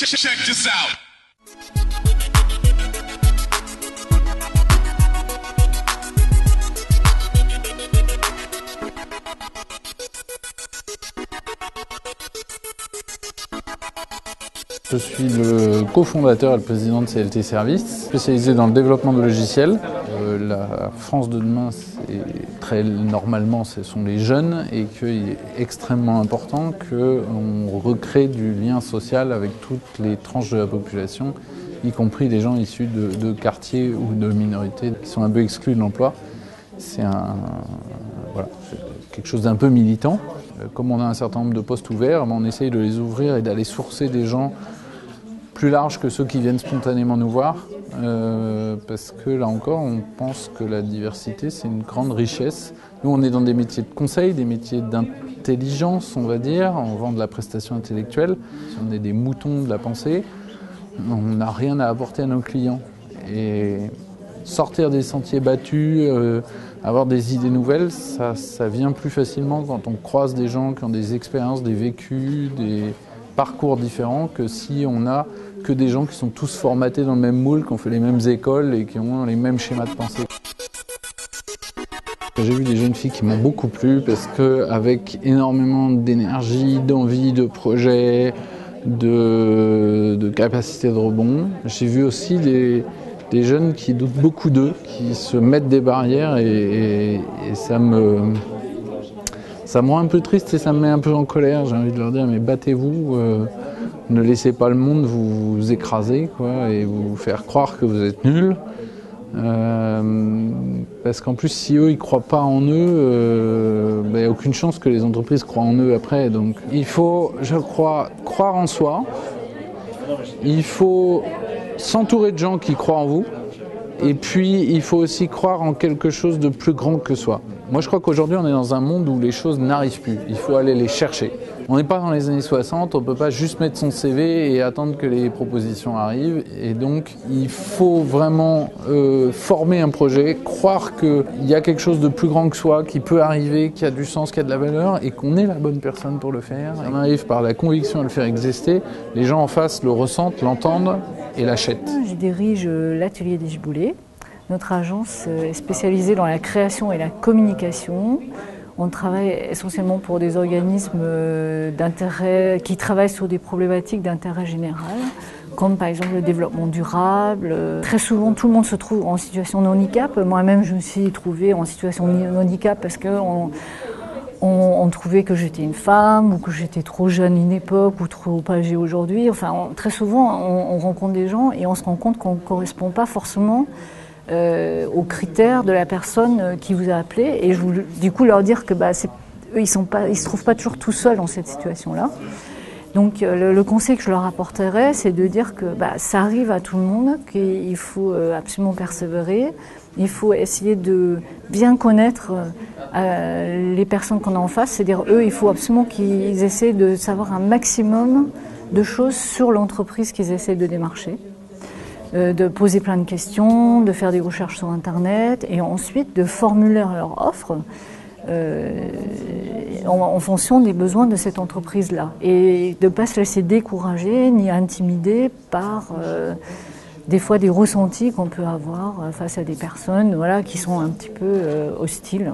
Check this out. Je suis le cofondateur et le président de CLT Services, spécialisé dans le développement de logiciels. La France de demain, très normalement, ce sont les jeunes et qu'il est extrêmement important qu'on recrée du lien social avec toutes les tranches de la population, y compris les gens issus de quartiers ou de minorités qui sont un peu exclus de l'emploi. C'est quelque chose d'un peu militant. Comme on a un certain nombre de postes ouverts, on essaye de les ouvrir et d'aller sourcer des gens plus larges que ceux qui viennent spontanément nous voir, parce que là encore, on pense que la diversité, c'est une grande richesse. Nous, on est dans des métiers de conseil, des métiers d'intelligence, on va dire, on vend de la prestation intellectuelle, on est des moutons de la pensée, on n'a rien à apporter à nos clients. Et sortir des sentiers battus, avoir des idées nouvelles, ça vient plus facilement quand on croise des gens qui ont des expériences, des vécus, des parcours différents, que si on a que des gens qui sont tous formatés dans le même moule, qui ont fait les mêmes écoles et qui ont les mêmes schémas de pensée. J'ai vu des jeunes filles qui m'ont beaucoup plu parce qu'avec énormément d'énergie, d'envie, de projet, de capacité de rebond, j'ai vu aussi des jeunes qui doutent beaucoup d'eux, qui se mettent des barrières et ça me rend un peu triste et ça me met un peu en colère. J'ai envie de leur dire, mais battez-vous, ne laissez pas le monde vous écraser et vous faire croire que vous êtes nuls. Parce qu'en plus, si eux, ils ne croient pas en eux, il n'y a aucune chance que les entreprises croient en eux après. Donc il faut, je crois, croire en soi. Il faut s'entourer de gens qui croient en vous. Et puis, il faut aussi croire en quelque chose de plus grand que soi. Moi, je crois qu'aujourd'hui, on est dans un monde où les choses n'arrivent plus. Il faut aller les chercher. On n'est pas dans les années 60, on ne peut pas juste mettre son CV et attendre que les propositions arrivent. Et donc, il faut vraiment former un projet, croire qu'il y a quelque chose de plus grand que soi, qui peut arriver, qui a du sens, qui a de la valeur, et qu'on est la bonne personne pour le faire. On arrive par la conviction à le faire exister. Les gens en face le ressentent, l'entendent et l'achètent. Je dirige l'atelier des Giboulées. Notre agence est spécialisée dans la création et la communication. On travaille essentiellement pour des organismes d'intérêt qui travaillent sur des problématiques d'intérêt général, comme par exemple le développement durable. Très souvent, tout le monde se trouve en situation de handicap. Moi-même, je me suis trouvée en situation de handicap parce qu'on trouvait que j'étais une femme ou que j'étais trop jeune à une époque ou trop âgée aujourd'hui. Enfin, très souvent, on rencontre des gens et on se rend compte qu'on ne correspond pas forcément aux critères de la personne qui vous a appelé. Et je voulais du coup leur dire que eux, ils se trouvent pas toujours tout seuls dans cette situation-là. Donc le conseil que je leur apporterais, c'est de dire que ça arrive à tout le monde, qu'il faut absolument persévérer. Il faut essayer de bien connaître les personnes qu'on a en face. C'est-à-dire, eux, il faut absolument qu'ils essaient de savoir un maximum de choses sur l'entreprise qu'ils essaient de démarcher. De poser plein de questions, de faire des recherches sur Internet et ensuite de formuler leur offre en fonction des besoins de cette entreprise-là. Et de ne pas se laisser décourager ni intimider par des fois des ressentis qu'on peut avoir face à des personnes qui sont un petit peu hostiles.